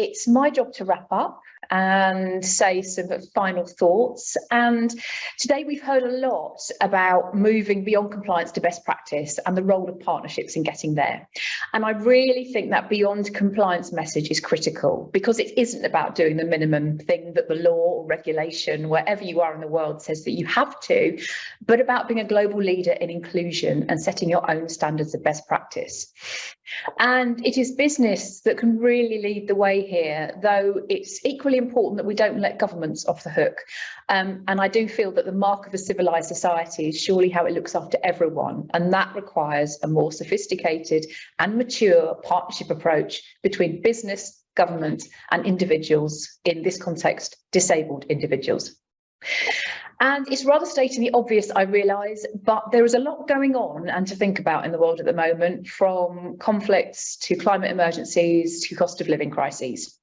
it's my job to wrap up and say some final thoughts. And today we've heard a lot about moving beyond compliance to best practice and the role of partnerships in getting there. And I really think that beyond compliance message is critical, because it isn't about doing the minimum thing that the law or regulation, wherever you are in the world, says that you have to, but about being a global leader in inclusion and setting your own standards of best practice. And it is business that can really lead the way here, though it's equally important that we don't let governments off the hook. And I do feel that the mark of a civilized society is surely how it looks after everyone, and that requires a more sophisticated and mature partnership approach between business, government and individuals, in this context, disabled individuals. And it's rather stating the obvious, I realise, but there is a lot going on and to think about in the world at the moment, from conflicts to climate emergencies to cost of living crises.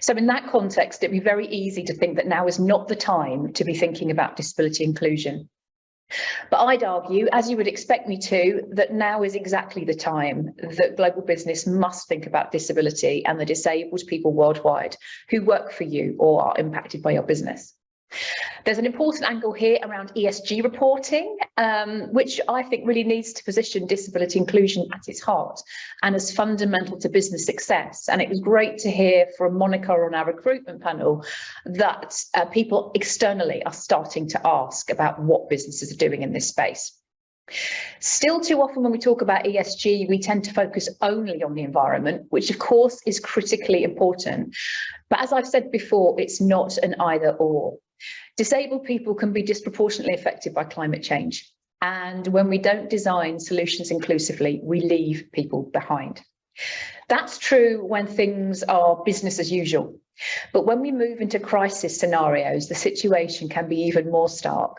So in that context, it'd be very easy to think that now is not the time to be thinking about disability inclusion. But I'd argue, as you would expect me to, that now is exactly the time that global business must think about disability and the disabled people worldwide who work for you or are impacted by your business. There's an important angle here around ESG reporting, which I think really needs to position disability inclusion at its heart and as fundamental to business success. And it was great to hear from Monica on our recruitment panel that people externally are starting to ask about what businesses are doing in this space. Still too often when we talk about ESG, we tend to focus only on the environment, which of course is critically important. But as I've said before, it's not an either or. Disabled people can be disproportionately affected by climate change. And when we don't design solutions inclusively, we leave people behind. That's true when things are business as usual. But when we move into crisis scenarios, the situation can be even more stark.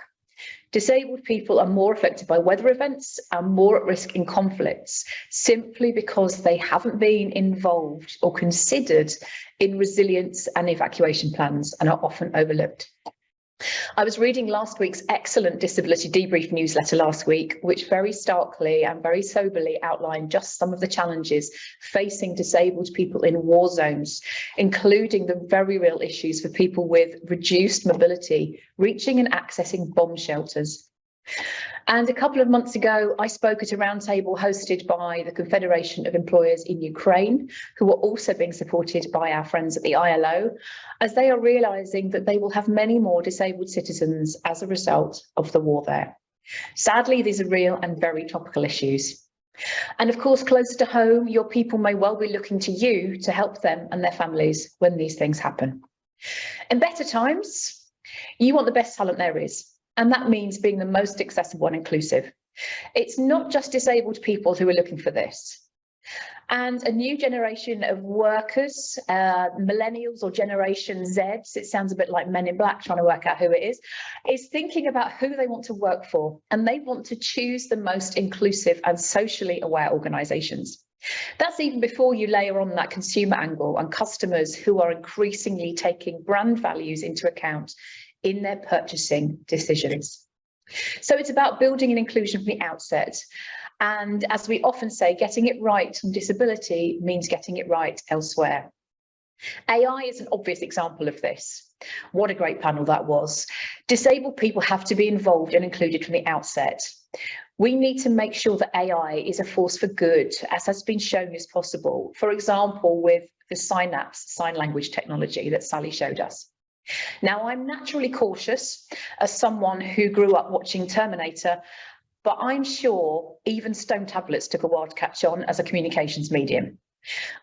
Disabled people are more affected by weather events and more at risk in conflicts, simply because they haven't been involved or considered in resilience and evacuation plans and are often overlooked. I was reading last week's excellent disability debrief newsletter last week, which very starkly and very soberly outlined just some of the challenges facing disabled people in war zones, including the very real issues for people with reduced mobility, reaching and accessing bomb shelters. And a couple of months ago, I spoke at a roundtable hosted by the Confederation of Employers in Ukraine, who are also being supported by our friends at the ILO, as they are realising that they will have many more disabled citizens as a result of the war there. Sadly, these are real and very topical issues. And of course, closer to home, your people may well be looking to you to help them and their families when these things happen. In better times, you want the best talent there is. And that means being the most accessible and inclusive. It's not just disabled people who are looking for this. And a new generation of workers, millennials or Generation Z, it sounds a bit like Men in Black trying to work out who it is thinking about who they want to work for. And they want to choose the most inclusive and socially aware organisations. That's even before you layer on that consumer angle and customers who are increasingly taking brand values into account in their purchasing decisions. So it's about building an inclusion from the outset. And as we often say, getting it right on disability means getting it right elsewhere. AI is an obvious example of this. What a great panel that was. Disabled people have to be involved and included from the outset. We need to make sure that AI is a force for good, as has been shown is possible. For example, with the Synapse sign language technology that Sally showed us. Now, I'm naturally cautious as someone who grew up watching Terminator, but I'm sure even stone tablets took a while to catch on as a communications medium.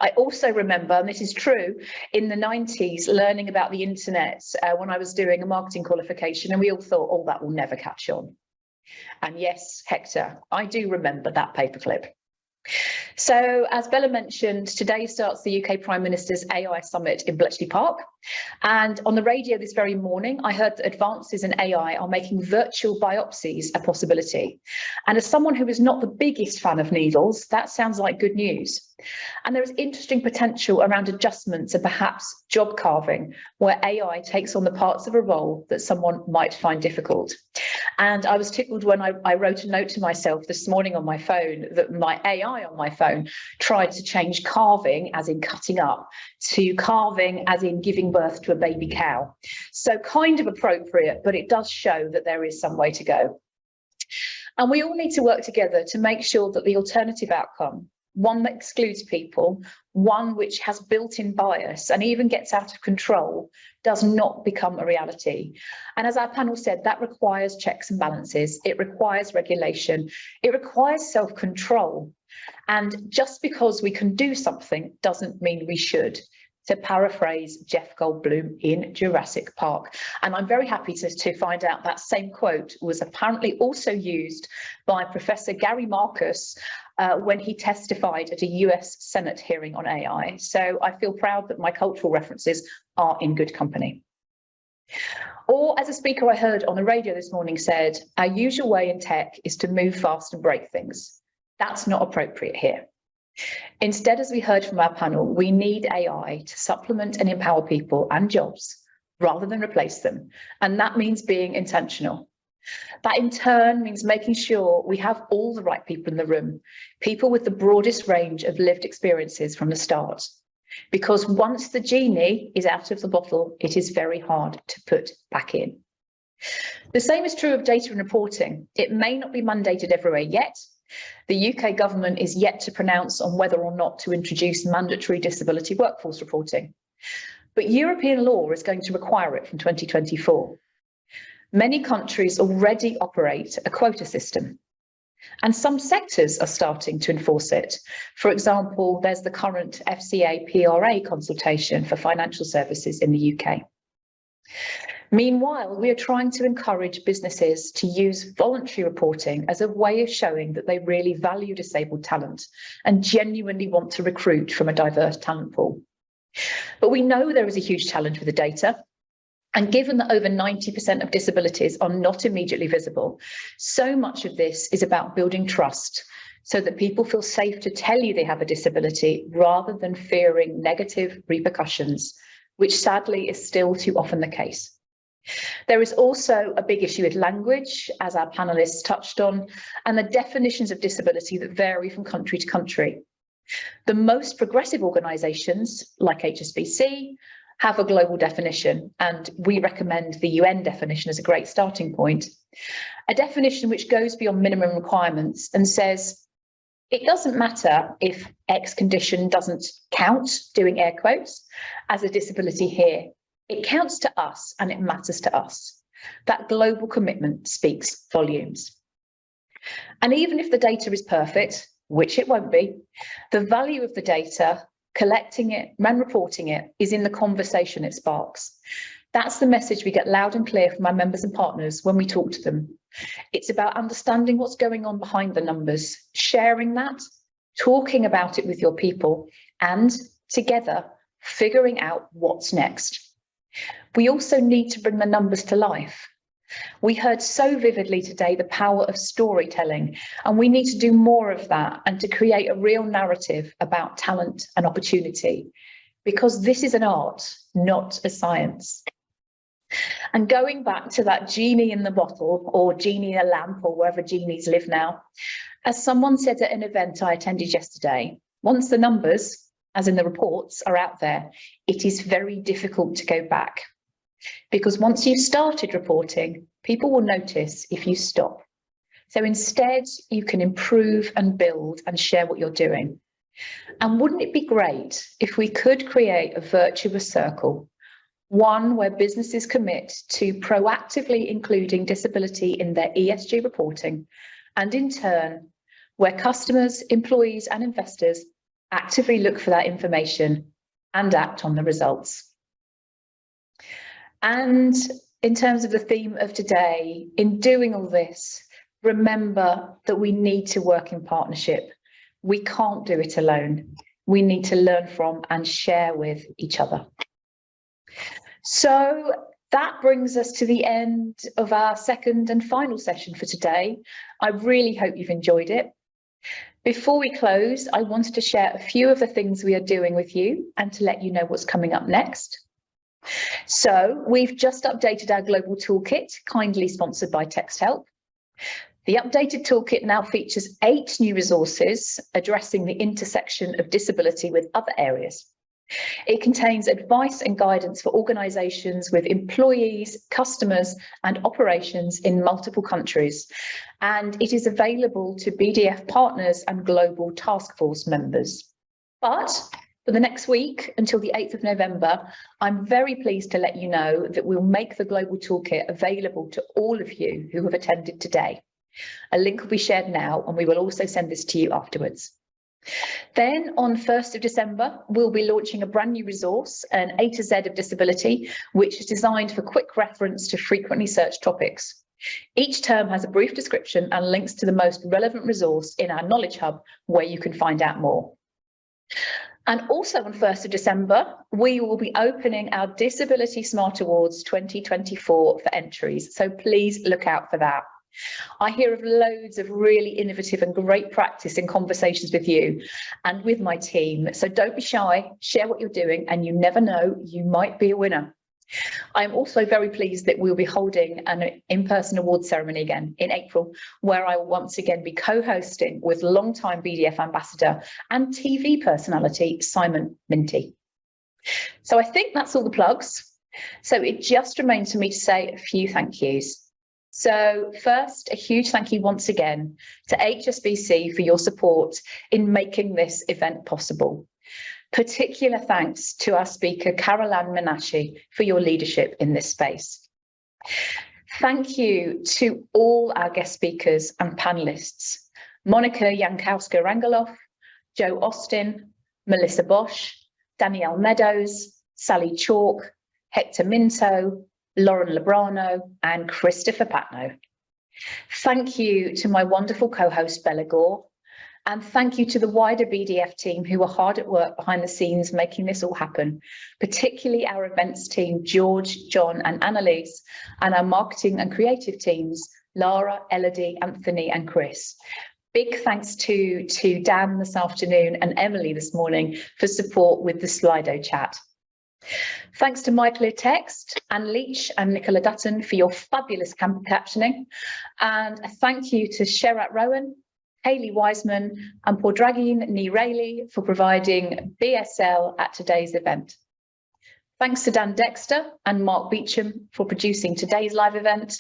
I also remember, and this is true, in the 90s, learning about the internet when I was doing a marketing qualification, and we all thought, oh, that will never catch on. And yes, Hector, I do remember that paperclip. So, as Bella mentioned, today starts the UK Prime Minister's AI Summit in Bletchley Park. And on the radio this very morning, I heard that advances in AI are making virtual biopsies a possibility. And as someone who is not the biggest fan of needles, that sounds like good news. And there is interesting potential around adjustments and perhaps job carving, where AI takes on the parts of a role that someone might find difficult. And I was tickled when I wrote a note to myself this morning on my phone that my AI on my phone tried to change carving, as in cutting up, to carving as in giving birth to a baby cow. So kind of appropriate, but it does show that there is some way to go. And we all need to work together to make sure that the alternative outcome, one that excludes people, one which has built-in bias and even gets out of control, does not become a reality. And as our panel said, that requires checks and balances. It requires regulation. It requires self-control. And just because we can do something doesn't mean we should, to paraphrase Jeff Goldblum in Jurassic Park. And I'm very happy to find out that same quote was apparently also used by Professor Gary Marcus when he testified at a US Senate hearing on AI. So I feel proud that my cultural references are in good company. Or as a speaker I heard on the radio this morning said, our usual way in tech is to move fast and break things. That's not appropriate here. Instead, as we heard from our panel, we need AI to supplement and empower people and jobs rather than replace them. And that means being intentional. That in turn means making sure we have all the right people in the room, people with the broadest range of lived experiences from the start. Because once the genie is out of the bottle, it is very hard to put back in. The same is true of data and reporting. It may not be mandated everywhere yet. The UK government is yet to pronounce on whether or not to introduce mandatory disability workforce reporting. But European law is going to require it from 2024. Many countries already operate a quota system, and some sectors are starting to enforce it. For example, there's the current FCA PRA consultation for financial services in the UK. Meanwhile, we are trying to encourage businesses to use voluntary reporting as a way of showing that they really value disabled talent and genuinely want to recruit from a diverse talent pool. But we know there is a huge challenge with the data. And given that over 90% of disabilities are not immediately visible, so much of this is about building trust so that people feel safe to tell you they have a disability rather than fearing negative repercussions, which sadly is still too often the case. There is also a big issue with language, as our panelists touched on, and the definitions of disability that vary from country to country. The most progressive organisations, like HSBC, have a global definition, and we recommend the UN definition as a great starting point. A definition which goes beyond minimum requirements and says, it doesn't matter if X condition doesn't count, doing air quotes, as a disability here. It counts to us and it matters to us. That global commitment speaks volumes. And even if the data is perfect, which it won't be, the value of the data, collecting it and reporting it, is in the conversation it sparks. That's the message we get loud and clear from our members and partners when we talk to them. It's about understanding what's going on behind the numbers, sharing that, talking about it with your people, and together figuring out what's next. We also need to bring the numbers to life. We heard so vividly today the power of storytelling, and we need to do more of that and to create a real narrative about talent and opportunity, because this is an art, not a science. And going back to that genie in the bottle, or genie in a lamp, or wherever genies live now, as someone said at an event I attended yesterday, once the numbers, as in the reports, are out there, it is very difficult to go back. Because once you've started reporting, people will notice if you stop. So instead, you can improve and build and share what you're doing. And wouldn't it be great if we could create a virtuous circle, one where businesses commit to proactively including disability in their ESG reporting, and in turn, where customers, employees and investors actively look for that information and act on the results. And in terms of the theme of today, in doing all this, remember that we need to work in partnership. We can't do it alone. We need to learn from and share with each other. So that brings us to the end of our second and final session for today. I really hope you've enjoyed it. Before we close, I wanted to share a few of the things we are doing with you and to let you know what's coming up next. So we've just updated our global toolkit, kindly sponsored by TextHelp. The updated toolkit now features 8 new resources addressing the intersection of disability with other areas. It contains advice and guidance for organisations with employees, customers and operations in multiple countries, and it is available to BDF partners and global task force members. But for the next week, until the 8th of November, I'm very pleased to let you know that we'll make the Global Toolkit available to all of you who have attended today. A link will be shared now, and we will also send this to you afterwards. Then on 1st of December, we'll be launching a brand new resource, an A to Z of disability, which is designed for quick reference to frequently searched topics. Each term has a brief description and links to the most relevant resource in our Knowledge Hub, where you can find out more. And also on 1st of December, we will be opening our Disability Smart Awards 2024 for entries, so please look out for that. I hear of loads of really innovative and great practice in conversations with you and with my team, so don't be shy, share what you're doing, and you never know, you might be a winner. I'm also very pleased that we'll be holding an in-person awards ceremony again in April, where I will once again be co-hosting with longtime BDF ambassador and TV personality Simon Minty. So I think that's all the plugs. So it just remains for me to say a few thank yous. So first, a huge thank you once again to HSBC for your support in making this event possible. Particular thanks to our speaker, Caroline Menashe, for your leadership in this space. Thank you to all our guest speakers and panelists, Monica Jankowska-Rangeloff, Joe Austin, Melissa Bosch, Danielle Meadows, Sally Chalk, Hector Minto, Lauren Lebrano and Christopher Patno. Thank you to my wonderful co-host Bella Gore, and thank you to the wider BDF team who are hard at work behind the scenes making this all happen, particularly our events team, George, John and Annalise, and our marketing and creative teams, Lara, Elodie, Anthony and Chris. Big thanks to Dan this afternoon and Emily this morning for support with the Slido chat. Thanks to Michael Text, Anne Leach and Nicola Dutton for your fabulous captioning. And a thank you to Sherat Rowan, Hayley Wiseman and Pordragin Nireli for providing BSL at today's event. Thanks to Dan Dexter and Mark Beecham for producing today's live event.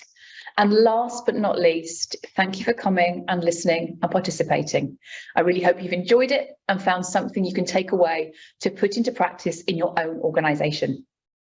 And last but not least, thank you for coming and listening and participating. I really hope you've enjoyed it and found something you can take away to put into practice in your own organisation.